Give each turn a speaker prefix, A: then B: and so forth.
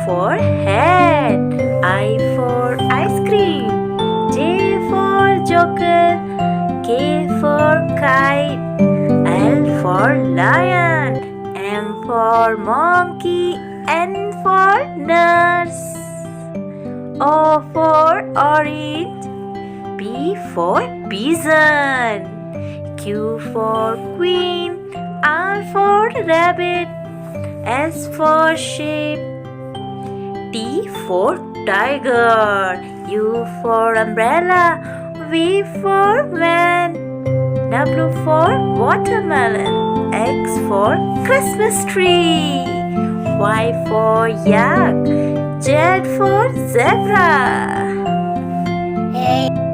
A: for hat. I for ice cream. J for joker. K for kite. L for lion. M for monkey. N for nurse. O for orange. P for pigeon. Q for queen. R for rabbit. S for sheep. T for tiger. U for umbrella. V for van. W for watermelon. X for Christmas tree. Y for yak. Z for zebra.
B: Hey.